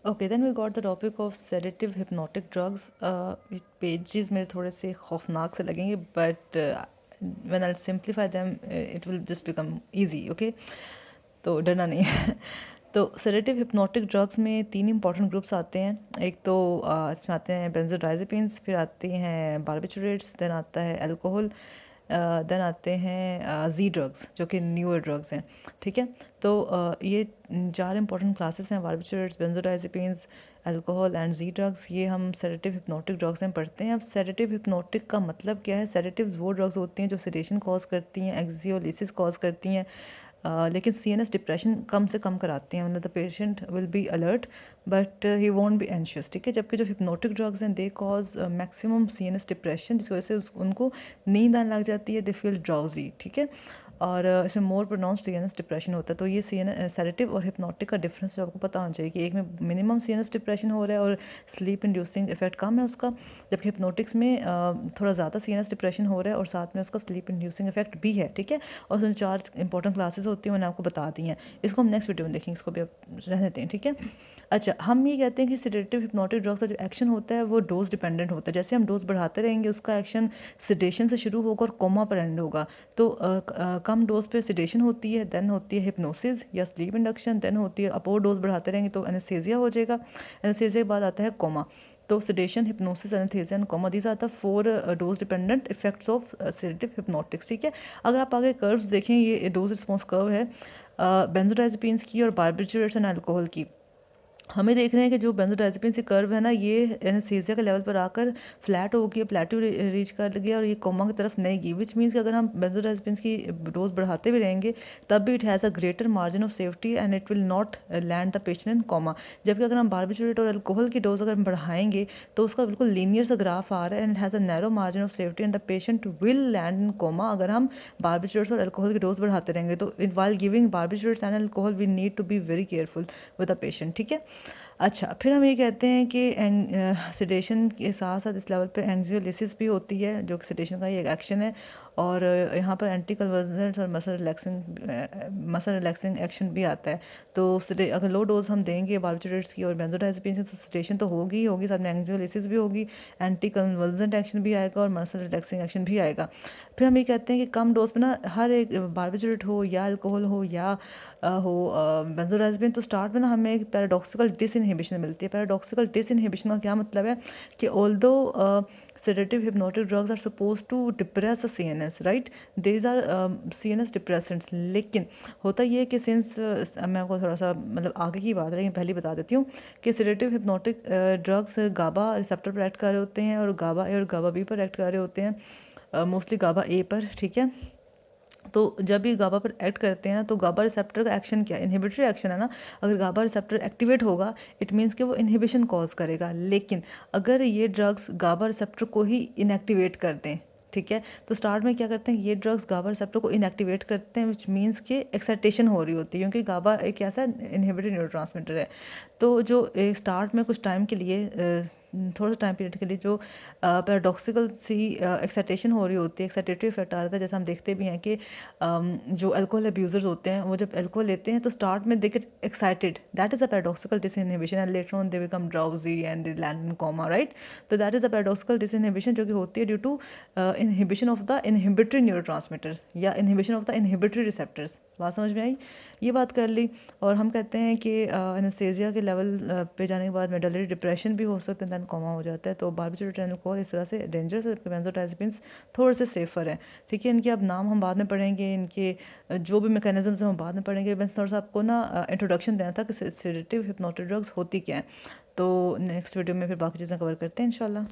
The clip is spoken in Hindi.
Okay, then we got the topic of sedative hypnotic drugs. Pages मेरे थोड़े से खौफनाक से लगेंगे, but when I simplify them it will just become easy. Okay, तो डरना नहीं है। तो सेडेटिव हिप्नोटिक ड्रग्स में तीन इंपॉर्टेंट ग्रुप्स आते हैं। एक तो इसमें आते हैं बेंजोडाइजेपिन्स, फिर आती हैं बारबिचुरेट्स, देन आता है अल्कोहल, देन आते हैं जी ड्रग्स जो कि न्यूअर ड्रग्स हैं। ठीक है, तो ये चार इंपॉर्टेंट क्लासेस हैं, barbiturates, benzodiazepines, alcohol and Z drugs. ये हम सेडेटिव हिप्नोटिक ड्रग्स में पढ़ते हैं। अब सेडेटिव हिप्नोटिक का मतलब क्या है? सेडेटिव्स वो ड्रग्स होती हैं जो सेडेशन कॉज करती हैं, एक्जियोलिसिस कॉज करती हैं, लेकिन सीएनएस डिप्रेशन कम से कम कराती हैं। मतलब the patient will be alert but he won't be anxious. ठीक है, जबकि जो हिप्नोटिक ड्रग्स हैं they cause maximum CNS depression, जिसकी वजह से उनको नींद आने लग जाती है, दे फील ड्राउजी। ठीक है, और इसमें मोर प्रोनाउंस्ड सीएनएस डिप्रेशन होता है। तो ये सेडेटिव और हिप्नोटिक का डिफरेंस जो आपको पता होना चाहिए कि एक में मिनिमम सीएनएस डिप्रेशन हो रहा है और स्लीप इंड्यूसिंग इफेक्ट कम है उसका, जबकि हिप्नोटिक्स में थोड़ा ज़्यादा सीएनएस डिप्रेशन हो रहा है और साथ में उसका स्लीप इंड्यूसिंग इफेक्ट भी है। ठीक है, और उसमें चार इंपॉर्टेंट क्लासेस होती हैं, मैंने आपको बता दी हैं। इसको हम नेक्स्ट वीडियो में देखेंगे, इसको भी आप रहने देते हैं। ठीक है, अच्छा, हम ये कहते हैं कि सेडेटिव हिप्नोटिक ड्रग्स का जो एक्शन होता है वो डोज डिपेंडेंट होता है। जैसे हम डोज बढ़ाते रहेंगे उसका एक्शन सिडेशन से शुरू होगा और कोमा पर एंड होगा। तो कम डोज पे सिडेशन होती है, देन होती है हिप्नोसिस या स्लीप इंडक्शन, देन होती है अपोर डोज बढ़ाते रहेंगे तो एनेस्थीसिया हो जाएगा। एनेस्थीसिया के बाद आता है कोमा। तो sedation, hypnosis, anaesthesia and coma, these are the 4 dose dependent effects of sedative hypnotics. ठीक है, अगर आप आगे कर्व्स देखें, ये डोज रिस्पॉन्स कर्व है बेंजोडाइजेपिन्स की और बारबिचुरेट्स एंड अल्कोहल की। हमें देख रहे हैं कि जो बेंजोडाइजेपिन से कर्व है ना, ये एनेस्थीसिया के लेवल पर आकर फ्लैट हो गया, प्लेटू रीच कर गया और ये कोमा की तरफ नहीं गई, विच मीन्स कि अगर हम बेंजोडाइजेपिन की डोज बढ़ाते भी रहेंगे तब भी it has a greater margin of safety and it will not land the patient in coma. जबकि अगर हम बारबिचुरेट और अल्कोहल की डोज अगर हम बढ़ाएंगे तो उसका बिल्कुल लीनियर सा ग्राफ आ रहा है and has a narrow margin of safety and the patient will land in coma अगर हम बारबिचुरेट्स और अल्कोहल की डोज बढ़ाते रहेंगे। तो while giving barbiturates and alcohol we need to be very careful with the patient. ठीक है, अच्छा, फिर हम ये कहते हैं कि सिडेशन के साथ साथ इस लेवल पे एंग्जियोलिसिस भी होती है जो कि सिडेशन का ही एक एक्शन है। और यहाँ पर एंटी कन्वर्जेंट्स और मसल रिलैक्सिंग एक्शन भी आता है। तो अगर लो डोज हम देंगे बारबिचुरेट्स की और बेंजोडाइजेपिन की तो सिडेशन तो होगी ही होगी, साथ में एंग्जियोलिसिस भी होगी, एंटी कन्वर्जेंट एक्शन भी आएगा और मसल रिलैक्सिंग एक्शन भी आएगा। फिर हम ये कहते हैं कि कम डोज पे ना हर एक बारबिचुरेट हो या अल्कोहल हो या हो बेंजोडाइजेपिन, तो स्टार्ट में ना हमें एक पैराडॉक्सिकल डिसइनहिबिशन मिलती है। पैराडॉक्सिकल डिसइनहिबिशन का क्या मतलब है कि although sedative hypnotic drugs are supposed to depress the CNS, right? These are CNS depressants, लेकिन होता ये है कि सिंस मैं आपको थोड़ा सा मतलब आगे की बात है लेकिन पहले बता देती हूँ कि सेडेटिव हिप्नोटिक ड्रग्स गाबा रिसेप्टर पर एक्ट कर रहे होते हैं और गाबा ए और गाबा बी पर एक्ट कर रहे होते हैं, मोस्टली गाबा ए पर। ठीक है, तो जब भी गाबा पर एक्ट करते हैं तो गाबा रिसेप्टर का एक्शन क्या है? इनहिबिटरी एक्शन है ना। अगर गाबा रिसेप्टर एक्टिवेट होगा इट मीन्स कि वो इनहिबिशन कॉज करेगा। लेकिन अगर ये ड्रग्स गाबा रिसेप्टर को ही इनएक्टिवेट कर दें, ठीक है, तो स्टार्ट में क्या करते हैं, ये ड्रग्स गाबा रिसेप्टर को इनएक्टिवेट करते हैं, विच मीन्स कि एक्साइटेशन हो रही होती है क्योंकि गाबा एक ऐसा इनहिबिटरी न्यूरोट्रांसमीटर है। तो जो स्टार्ट में कुछ टाइम के लिए थोड़ा सा टाइम पीरियड के लिए जो पैराडॉक्सिकल सी एक्साइटेशन हो रही होती है, एक्साइटेटरी इफेक्ट आ रहा था, जैसे हम देखते भी हैं कि जो अल्कोहल अब्यूज़र्स होते हैं वो जब अल्कोहल लेते हैं तो स्टार्ट में they get excited, that is a paradoxical disinhibition and later on they become drowsy and they land in coma, right. तो that is a paradoxical disinhibition जो कि होती है due to inhibition of the inhibitory neurotransmitters या inhibition of the inhibitory receptors. बात समझ में आई? ये बात कर ली। और हम कहते हैं कि एनेस्थीसिया के लेवल पे जाने के बाद मेडलरी डिप्रेशन भी हो सकता है, दैन कोमा हो जाता है। तो बारबिचुरेट एंड अल्कोहल इस तरह से डेंजरस है, बेंजोडाइजेपिन्स थोड़े से सेफर हैं। ठीक है, इनके अब नाम हम बाद में पढ़ेंगे, इनके जो भी मैकेनिज्म्स हम बाद में पढ़ेंगे। बस थोड़ा सा आपको ना इंट्रोडक्शन देना था कि सेडेटिव हिप्नोटिक ड्रग्स होती क्या है। तो नेक्स्ट वीडियो में फिर बाकी चीज़ें कवर करते हैं इंशाल्लाह।